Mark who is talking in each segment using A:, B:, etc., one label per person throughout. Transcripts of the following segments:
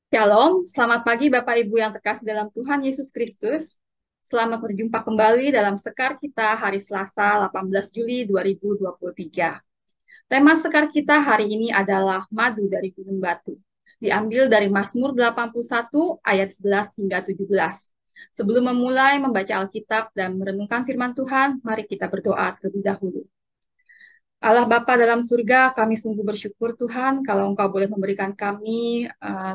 A: Shalom, selamat pagi Bapak Ibu yang terkasih dalam Tuhan Yesus Kristus. Selamat berjumpa kembali dalam Sekar kita hari Selasa 18 Juli 2023. Tema Sekar kita hari ini adalah Madu dari Gunung Batu. Diambil dari Mazmur 81 ayat 11 hingga 17. Sebelum memulai membaca Alkitab dan merenungkan firman Tuhan, mari kita berdoa terlebih dahulu. Allah Bapa dalam surga, kami sungguh bersyukur Tuhan kalau Engkau boleh memberikan kami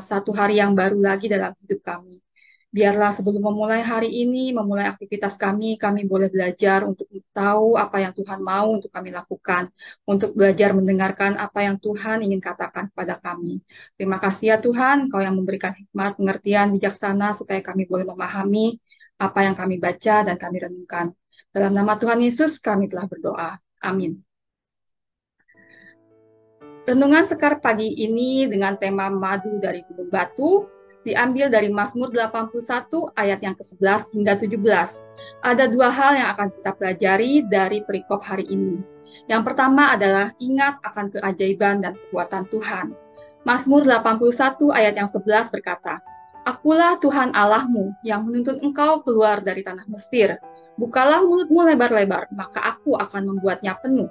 A: satu hari yang baru lagi dalam hidup kami. Biarlah sebelum memulai hari ini, memulai aktivitas kami boleh belajar untuk tahu apa yang Tuhan mau untuk kami lakukan, untuk belajar mendengarkan apa yang Tuhan ingin katakan kepada kami. Terima kasih ya Tuhan, Engkau yang memberikan hikmat, pengertian, bijaksana, supaya kami boleh memahami apa yang kami baca dan kami renungkan. Dalam nama Tuhan Yesus, kami telah berdoa. Amin. Renungan Sekar pagi ini dengan tema Madu dari Gunung Batu diambil dari Mazmur 81 ayat yang ke-11 hingga 17. Ada dua hal yang akan kita pelajari dari perikop hari ini. Yang pertama adalah ingat akan keajaiban dan kekuatan Tuhan. Mazmur 81 ayat yang 11 berkata, Akulah Tuhan Allahmu yang menuntun engkau keluar dari tanah Mesir. Bukalah mulutmu lebar-lebar, maka aku akan membuatnya penuh.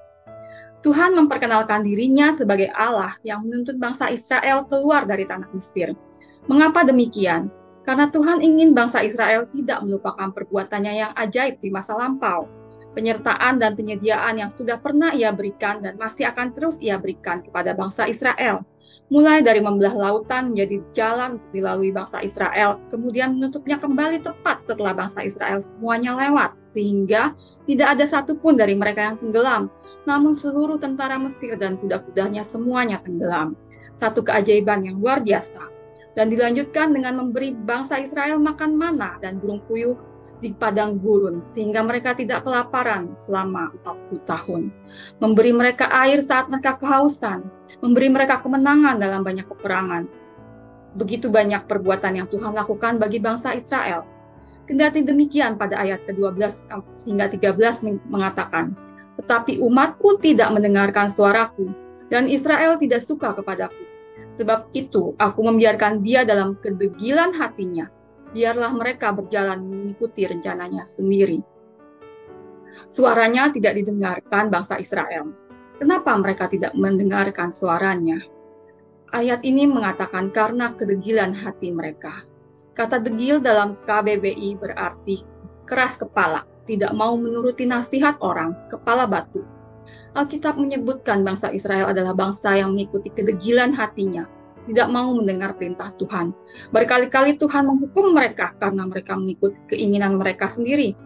A: Tuhan memperkenalkan dirinya sebagai Allah yang menuntut bangsa Israel keluar dari tanah Mesir. Mengapa demikian? Karena Tuhan ingin bangsa Israel tidak melupakan perbuatannya yang ajaib di masa lampau. Penyertaan dan penyediaan yang sudah pernah ia berikan dan masih akan terus ia berikan kepada bangsa Israel. Mulai dari membelah lautan menjadi jalan dilalui bangsa Israel, kemudian menutupnya kembali tepat setelah bangsa Israel semuanya lewat, sehingga tidak ada satupun dari mereka yang tenggelam, namun seluruh tentara Mesir dan kuda-kudanya semuanya tenggelam. Satu keajaiban yang luar biasa. Dan dilanjutkan dengan memberi bangsa Israel makan mana dan burung puyuh di padang gurun, sehingga mereka tidak kelaparan selama 40 tahun. Memberi mereka air saat mereka kehausan, memberi mereka kemenangan dalam banyak peperangan. Begitu banyak perbuatan yang Tuhan lakukan bagi bangsa Israel. Kendati demikian pada ayat ke-12 hingga 13 mengatakan, tetapi umatku tidak mendengarkan suaraku, dan Israel tidak suka kepadaku. Sebab itu aku membiarkan dia dalam kedegilan hatinya. Biarlah mereka berjalan mengikuti rencananya sendiri. Suaranya tidak didengarkan bangsa Israel. Kenapa mereka tidak mendengarkan suaranya? Ayat ini mengatakan karena kedegilan hati mereka. Kata degil dalam KBBI berarti keras kepala, tidak mau menuruti nasihat orang, kepala batu. Alkitab menyebutkan bangsa Israel adalah bangsa yang mengikuti kedegilan hatinya, tidak mau mendengar perintah Tuhan. Berkali-kali Tuhan menghukum mereka karena mereka mengikuti keinginan mereka sendiri.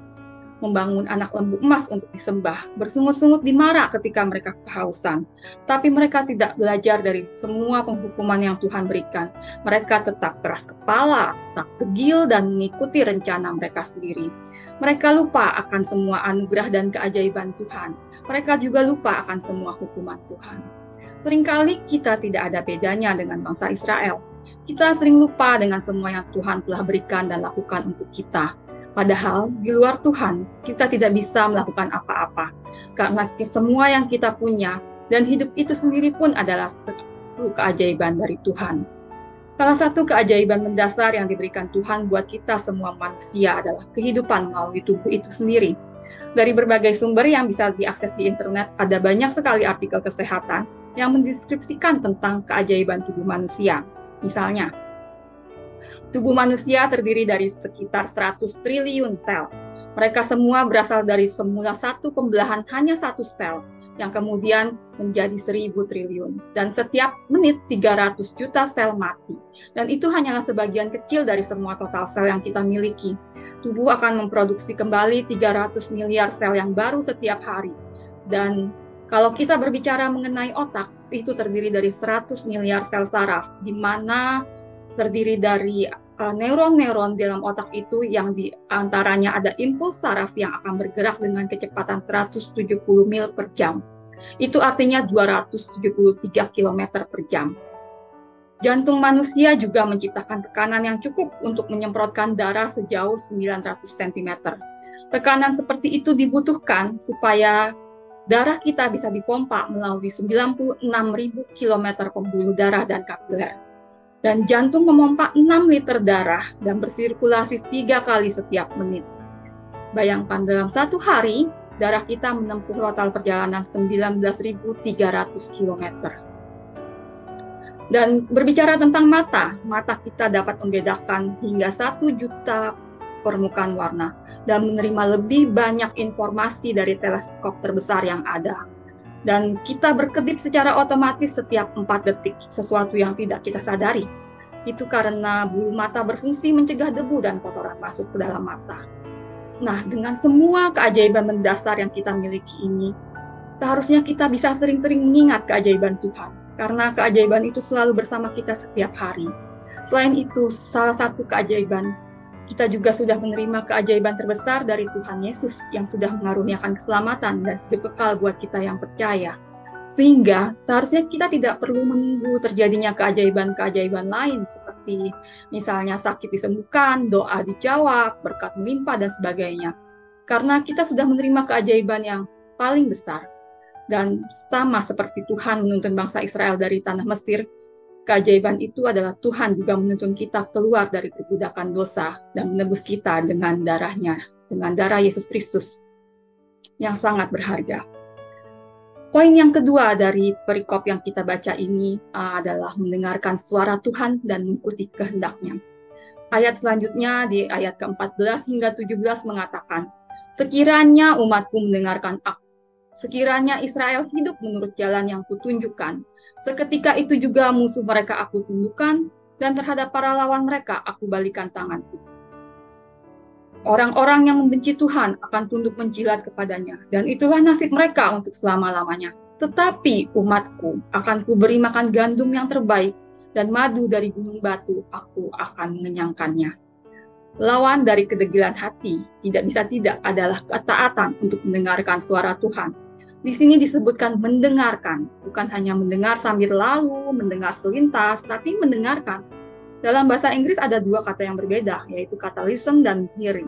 A: Membangun anak lembu emas untuk disembah, bersungut-sungut di Mara ketika mereka kehausan. Tapi mereka tidak belajar dari semua penghukuman yang Tuhan berikan. Mereka tetap keras kepala, tetap degil, dan mengikuti rencana mereka sendiri. Mereka lupa akan semua anugerah dan keajaiban Tuhan. Mereka juga lupa akan semua hukuman Tuhan. Seringkali kita tidak ada bedanya dengan bangsa Israel. Kita sering lupa dengan semua yang Tuhan telah berikan dan lakukan untuk kita. Padahal di luar Tuhan, kita tidak bisa melakukan apa-apa. Karena semua yang kita punya dan hidup itu sendiri pun adalah satu keajaiban dari Tuhan. Salah satu keajaiban mendasar yang diberikan Tuhan buat kita semua manusia adalah kehidupan melalui tubuh itu sendiri. Dari berbagai sumber yang bisa diakses di internet, ada banyak sekali artikel kesehatan yang mendeskripsikan tentang keajaiban tubuh manusia. Misalnya, tubuh manusia terdiri dari sekitar 100 triliun sel. Mereka semua berasal dari semula satu pembelahan hanya satu sel, yang kemudian menjadi 1000 triliun. Dan setiap menit 300 juta sel mati. Dan itu hanyalah sebagian kecil dari semua total sel yang kita miliki. Tubuh akan memproduksi kembali 300 miliar sel yang baru setiap hari. Dan kalau kita berbicara mengenai otak, itu terdiri dari 100 miliar sel saraf, di mana terdiri dari neuron-neuron dalam otak itu yang di antaranya ada impuls saraf yang akan bergerak dengan kecepatan 170 mil per jam. Itu artinya 273 km per jam. Jantung manusia juga menciptakan tekanan yang cukup untuk menyemprotkan darah sejauh 900 cm. Tekanan seperti itu dibutuhkan supaya darah kita bisa dipompa melalui 96.000 km pembuluh darah dan kapiler. Dan jantung memompa 6 liter darah dan bersirkulasi 3 kali setiap menit. Bayangkan dalam satu hari, darah kita menempuh total perjalanan 19.300 km. Dan berbicara tentang mata, mata kita dapat membedakan hingga 1 juta permukaan warna dan menerima lebih banyak informasi dari teleskop terbesar yang ada. Dan kita berkedip secara otomatis setiap 4 detik, sesuatu yang tidak kita sadari. Itu karena bulu mata berfungsi mencegah debu dan kotoran masuk ke dalam mata. Nah, dengan semua keajaiban mendasar yang kita miliki ini, seharusnya kita bisa sering-sering mengingat keajaiban Tuhan, karena keajaiban itu selalu bersama kita setiap hari. Selain itu, salah satu keajaiban, kita juga sudah menerima keajaiban terbesar dari Tuhan Yesus yang sudah mengaruniakan keselamatan dan hidup kekal buat kita yang percaya. Sehingga seharusnya kita tidak perlu menunggu terjadinya keajaiban-keajaiban lain seperti misalnya sakit disembuhkan, doa dijawab, berkat melimpah, dan sebagainya. Karena kita sudah menerima keajaiban yang paling besar. Dan sama seperti Tuhan menuntun bangsa Israel dari tanah Mesir, keajaiban itu adalah Tuhan juga menuntun kita keluar dari perbudakan dosa dan menebus kita dengan darahnya, dengan darah Yesus Kristus yang sangat berharga. Poin yang kedua dari perikop yang kita baca ini adalah mendengarkan suara Tuhan dan mengikuti kehendak-Nya. Ayat selanjutnya di ayat ke-14 hingga 17 mengatakan, sekiranya umatku mendengarkan aku, sekiranya Israel hidup menurut jalan yang kutunjukkan, seketika itu juga musuh mereka aku tundukkan, dan terhadap para lawan mereka aku balikan tanganku. Orang-orang yang membenci Tuhan akan tunduk menjilat kepadanya, dan itulah nasib mereka untuk selama-lamanya. Tetapi umatku akan kuberi makan gandum yang terbaik, dan madu dari gunung batu aku akan mengenyangkannya. Lawan dari kedegilan hati tidak bisa tidak adalah ketaatan untuk mendengarkan suara Tuhan. Di sini disebutkan mendengarkan, bukan hanya mendengar sambil lalu, mendengar selintas, tapi mendengarkan. Dalam bahasa Inggris ada 2 kata yang berbeda, yaitu kata listen dan hearing.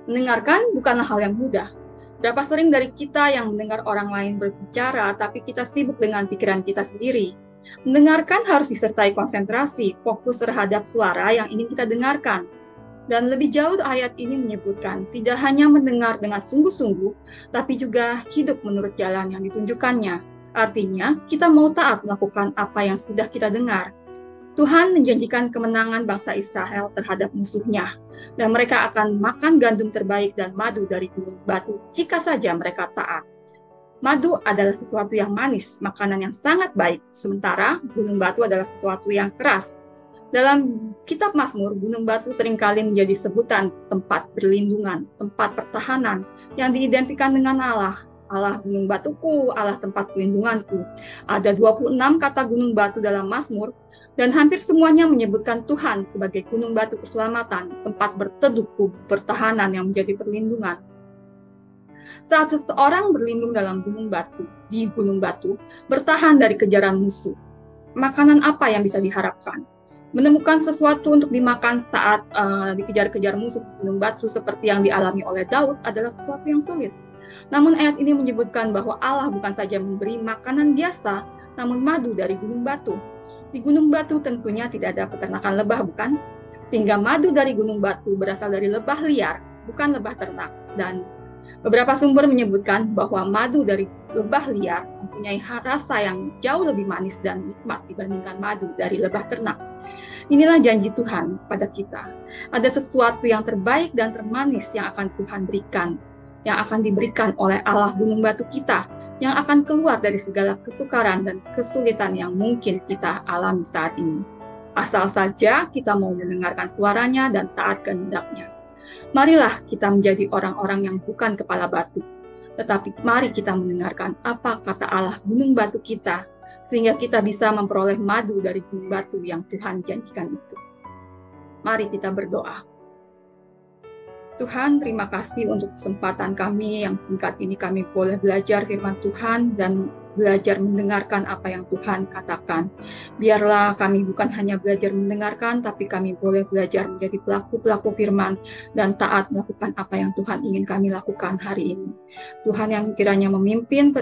A: Mendengarkan bukanlah hal yang mudah. Berapa sering dari kita yang mendengar orang lain berbicara, tapi kita sibuk dengan pikiran kita sendiri. Mendengarkan harus disertai konsentrasi, fokus terhadap suara yang ingin kita dengarkan. Dan lebih jauh ayat ini menyebutkan tidak hanya mendengar dengan sungguh-sungguh, tapi juga hidup menurut jalan yang ditunjukkannya. Artinya, kita mau taat melakukan apa yang sudah kita dengar. Tuhan menjanjikan kemenangan bangsa Israel terhadap musuhnya, dan mereka akan makan gandum terbaik dan madu dari gunung batu jika saja mereka taat. Madu adalah sesuatu yang manis, makanan yang sangat baik, sementara gunung batu adalah sesuatu yang keras. Dalam kitab Mazmur, gunung batu seringkali menjadi sebutan tempat perlindungan, tempat pertahanan yang diidentikan dengan Allah. Allah gunung batuku, Allah tempat perlindunganku. Ada 26 kata gunung batu dalam Mazmur, dan hampir semuanya menyebutkan Tuhan sebagai gunung batu keselamatan, tempat berteduh, pertahanan yang menjadi perlindungan. Saat seseorang berlindung dalam di gunung batu, bertahan dari kejaran musuh, makanan apa yang bisa diharapkan? Menemukan sesuatu untuk dimakan saat dikejar-kejar musuh gunung batu seperti yang dialami oleh Daud adalah sesuatu yang sulit. Namun ayat ini menyebutkan bahwa Allah bukan saja memberi makanan biasa, namun madu dari gunung batu. Di gunung batu tentunya tidak ada peternakan lebah, bukan? Sehingga madu dari gunung batu berasal dari lebah liar, bukan lebah ternak. Dan beberapa sumber menyebutkan bahwa madu dari lebah liar mempunyai rasa yang jauh lebih manis dan nikmat dibandingkan madu dari lebah ternak. Inilah janji Tuhan pada kita. Ada sesuatu yang terbaik dan termanis yang akan Tuhan berikan, yang akan diberikan oleh Allah gunung batu kita, yang akan keluar dari segala kesukaran dan kesulitan yang mungkin kita alami saat ini. Asal saja kita mau mendengarkan suaranya dan taat kehendak-Nya. Marilah kita menjadi orang-orang yang bukan kepala batu, tetapi mari kita mendengarkan apa kata Allah gunung batu kita, sehingga kita bisa memperoleh madu dari gunung batu yang Tuhan janjikan itu. Mari kita berdoa. Tuhan, terima kasih untuk kesempatan kami yang singkat ini kami boleh belajar firman Tuhan dan belajar mendengarkan apa yang Tuhan katakan. Biarlah kami bukan hanya belajar mendengarkan, tapi kami boleh belajar menjadi pelaku-pelaku firman dan taat melakukan apa yang Tuhan ingin kami lakukan hari ini. Tuhan yang kiranya memimpin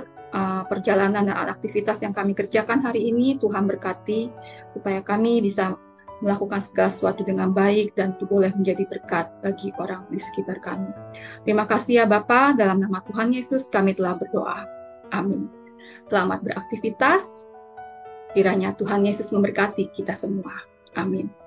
A: perjalanan dan aktivitas yang kami kerjakan hari ini, Tuhan berkati supaya kami bisa melakukan segala sesuatu dengan baik dan itu boleh menjadi berkat bagi orang di sekitar kami. Terima kasih ya Bapa, dalam nama Tuhan Yesus kami telah berdoa. Amin. Selamat beraktivitas. Kiranya Tuhan Yesus memberkati kita semua. Amin.